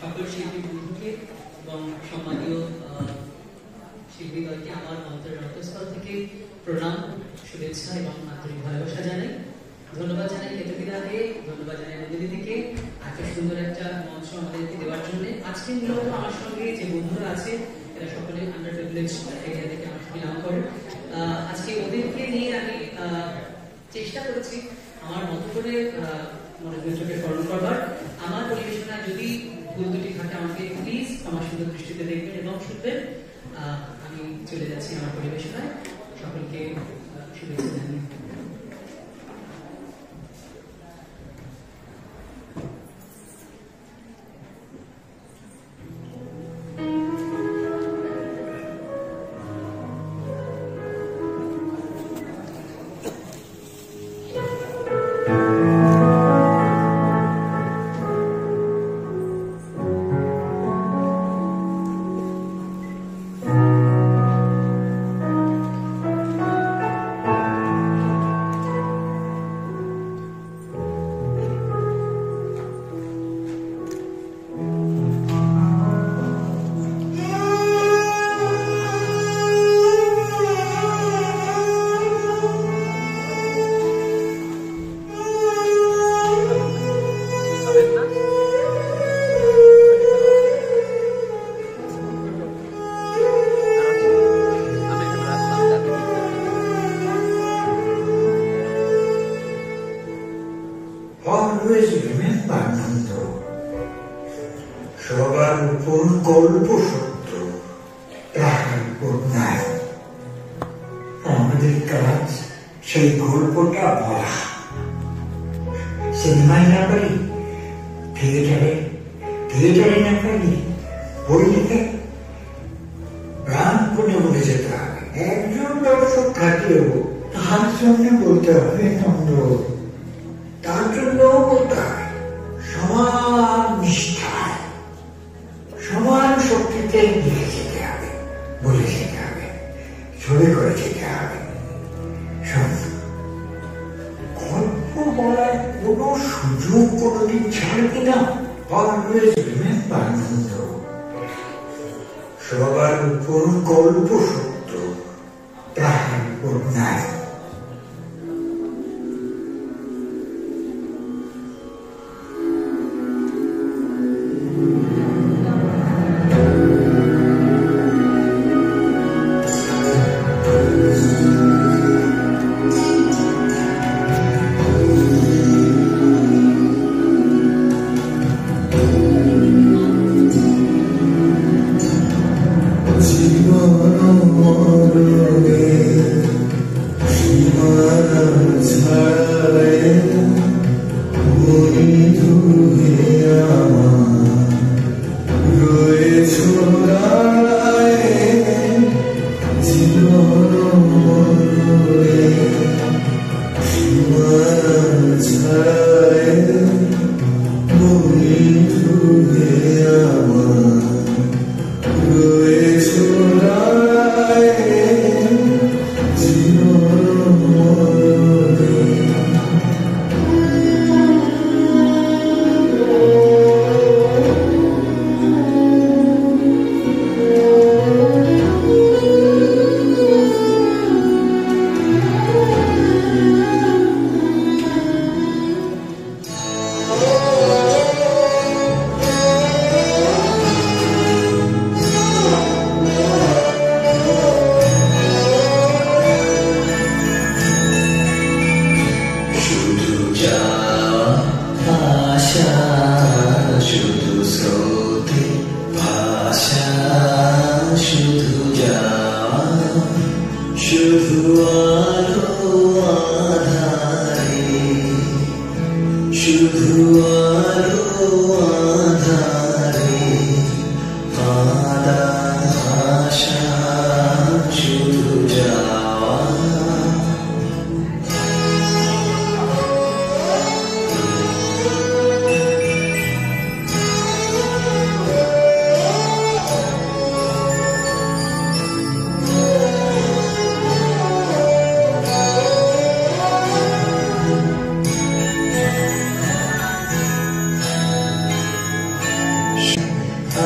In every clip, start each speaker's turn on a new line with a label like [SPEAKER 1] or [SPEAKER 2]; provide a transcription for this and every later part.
[SPEAKER 1] সকল শিল্পী বন্ধুকে এবং সম্মানীয় শিল্পীগণকে আমার অন্তরের অন্তঃস্থল থেকে প্রণাম, শুভেচ্ছা এবং আন্তরিক ভালোবাসা জানাই। ধন্যবাদ জানাই কেতকীদাকে, ধন্যবাদ জানাই নন্দিনীদিকে এত সুন্দর একটা মঞ্চ আমাদেরকে দেওয়ার জন্য। আজকে মূলত আমার সঙ্গে যে বন্ধুরা আছে এরা সকলে আন্ডার প্রিভিলেজ এরিয়া থেকে আমার সঙ্গে নাম করে। আজকে ওদেরকে নিয়ে আমি চেষ্টা করেছি আমার মতো করে মনোযোগের চোখে স্মরণ করবার। আমার পরিবেশনা যদি ভুল দুটি থাকে আমাকে প্লিজ আমার সুন্দর দৃষ্টিতে দেখবেন এবং শুনবেন। আমি চলে যাচ্ছি আমার পরিবেশনায়। সকলকে শুভেচ্ছা জানাই।
[SPEAKER 2] Always remember, Nando, সবার উপর গল্প সত্য, তাহার উপর নাই। আমাদের কাজ সেই গল্পটা বলা। সিনেমায় না পারি, থিয়েটারে না পারি, বই লিখে প্রাণপণে বলে যেতে হবে। একজন দর্শক থাকলেও তার জন্য বলতে হবে নন্দ, তার জন্য বলতে হয় সমান নিষ্ঠায়, সমান শক্তিতে লিখে যেতে হবে, বলে যেতে হবে, ছবি করে যেতে হবে। গল্প বলার কোনো সুযোগ কোনোদিন ছাড়বে না। অলওয়েজ রিমেম্বার নন্দ, সবার উপর গল্প সত্য, তাহার উপর নাই। জীবন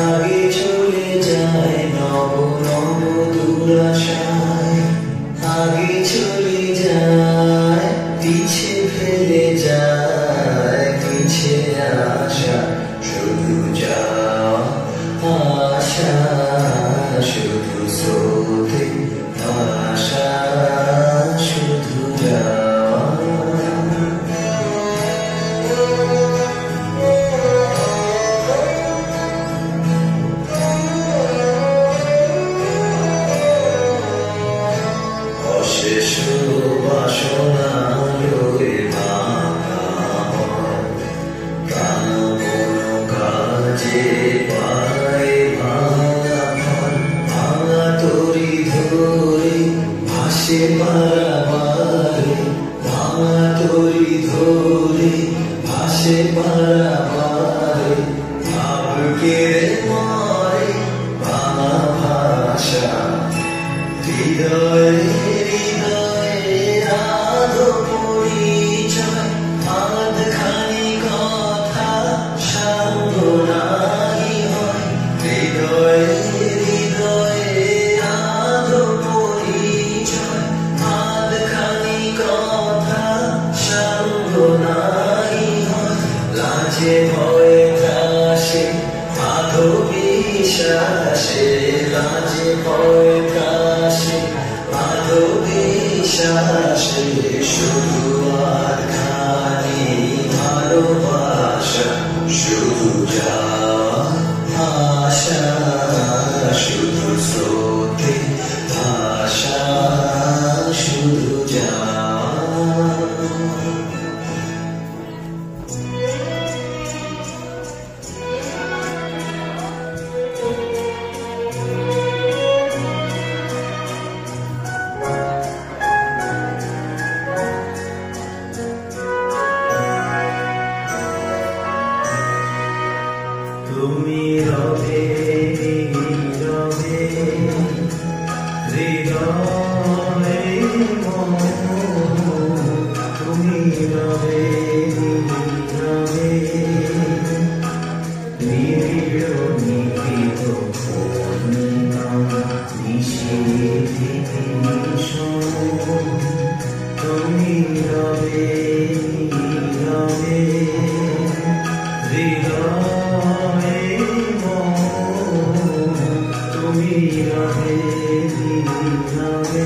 [SPEAKER 3] আগে চলে যায় নব নব দুরাশায়, আগে চলে যায় পিছে ফেলে যায়, পিছে আশা শুধু যাওয়া আশা, শুধু স্রোতে ভাষা শুধু যাওয়া। অশেষ বাসনা লয়ে ভাঙা হয়, প্রাণ কাজে পায় ভাঙা ফল, ভাঙা তরি ধরে ভাসে পারাবারে, ভাঙা তরি ধরে ভাসে পারাবারে, ভাব কেড়ে মারে ভাঙা ভাষা। হৃদয়ে হৃদয়ে আধো পরিচয়, আধখানি কথা সাঙ্গ নাহি হয়। হৃদয়ে হৃদয়ে আধো পরিচয়, আধখানি কথা সাঙ্গ নাহি হয়। লাজে ভয়ে ত্রাসে আধো বিশ্বাসে, লাজে ভয়ে ত্রাসে আধো বিশ্বাসে, শুধু আধখানি ভালোবাসা শুধু যাওয়া আশা, শুধু স্রোতে ভাষা শুধু যাওয়া। তুমি রবে রবে হৃদয়ে মন, তুমি রবে রবে নিবিড় নিবিড় পূর্ণিমা নিশীথে নিশন, তুমি রবে রবে হৃদয়ে মন, তুমি রবে রবে।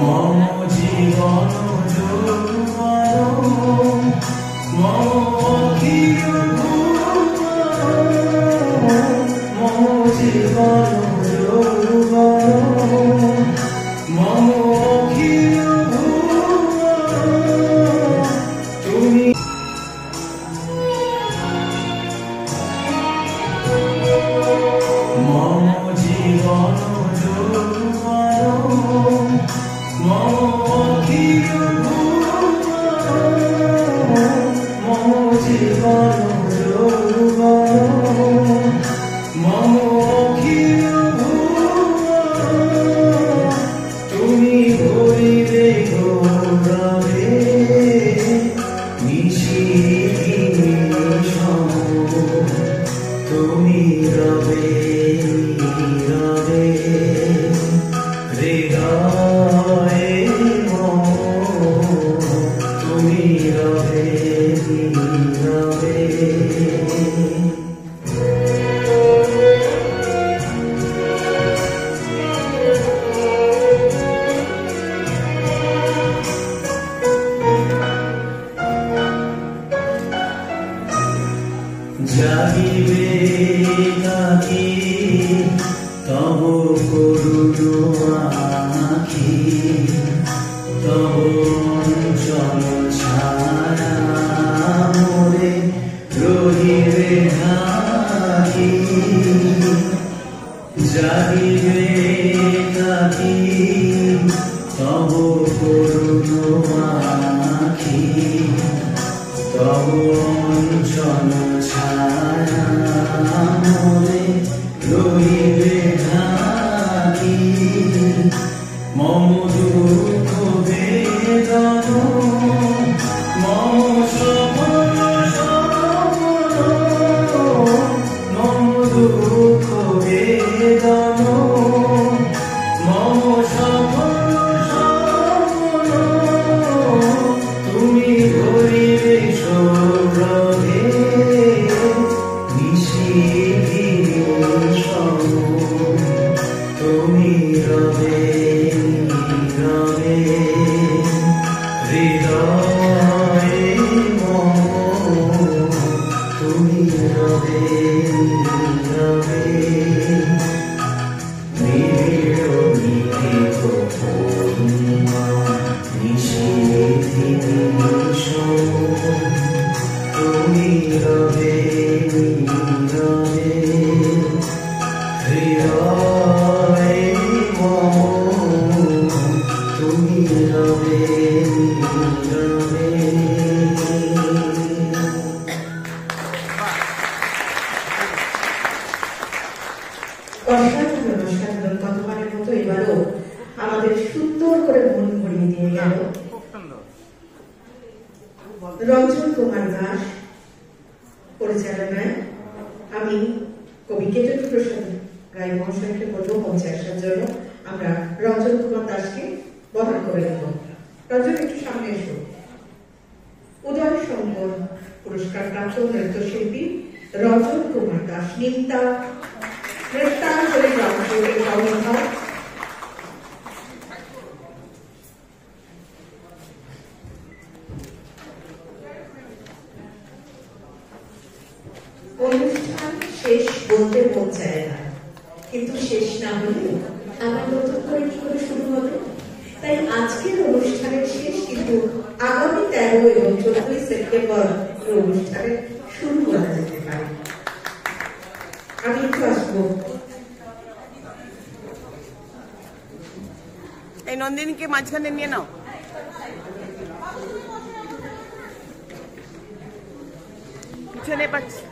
[SPEAKER 3] মম জীবন যৌবন, মম অখিল ভুবন, মম জীবন যৌবন, মম অখিল ভুবন, তুমি মম জীবন যৌবন, মম অখিল ভুবন, মম জীবন যৌবন, মম অখিল ভুবন, তুমি ভরিবে গৌরবে নিশীথে নিশন, তুমি রবে রবে হৃদয়ে মন, তুমি রবে রবে। জাগিবে কাকি তব করুণ আখি, তব অঞ্চল ছায়া মোরে রহিবে ঢাকি, জাগিবে কাকি তব করুণ আখি, তব অঞ্চল ছায়া মোরে রহিবে ঢাকি মম দুঃখ বেদন মম সপন সপন মম দুঃখ বেদন মম সপন সপন তুমি ধরিবে সৌরভে নিশিথি সম তুমি রবে রবে হৃদয়ে মম তুমি রবে রবে নিবিড় নিবিড় পূর্ণিমা নিশিথি তুমি রবে রবে হৃদয়ে মম তুমি রবে রবে
[SPEAKER 4] অসাধারণ অসাধারণ কতবারের মতো এবারও আমাদের সুন্দর করে মন ভরিয়ে দিয়ে গেল রঞ্জন কুমার দাস পরিচালনায়। আমি কবি কেতকী প্রসাদ রায় মহাশয়কে বলবো মঞ্চে আসার জন্য। আমরা রঞ্জন কুমার দাসকে বরণ করে নেব। রঞ্জন, একটু সামনে এসো। উদয় শঙ্কর পুরস্কার প্রাপ্ত নৃত্যশিল্পী রঞ্জন কুমার দাস নিত্যা নৃত্যাঞ্জলি গ্রামসেবকের কর্মধার। অনুষ্ঠান শেষ বলতে মন চায় না, কিন্তু শেষ না হলে আবার নতুন করে কি করে শুরু হবে? তাই আজকের অনুষ্ঠানের শেষ কিন্তু আগামী 13 এবং 14 সেপ্টেম্বর অনুষ্ঠানের শুরু করা যেতে পারে। আমি একটু আসবো।
[SPEAKER 5] এই নন্দিনীকে মাঝখানে নিয়ে নাও। পিছনে পাচ্ছি।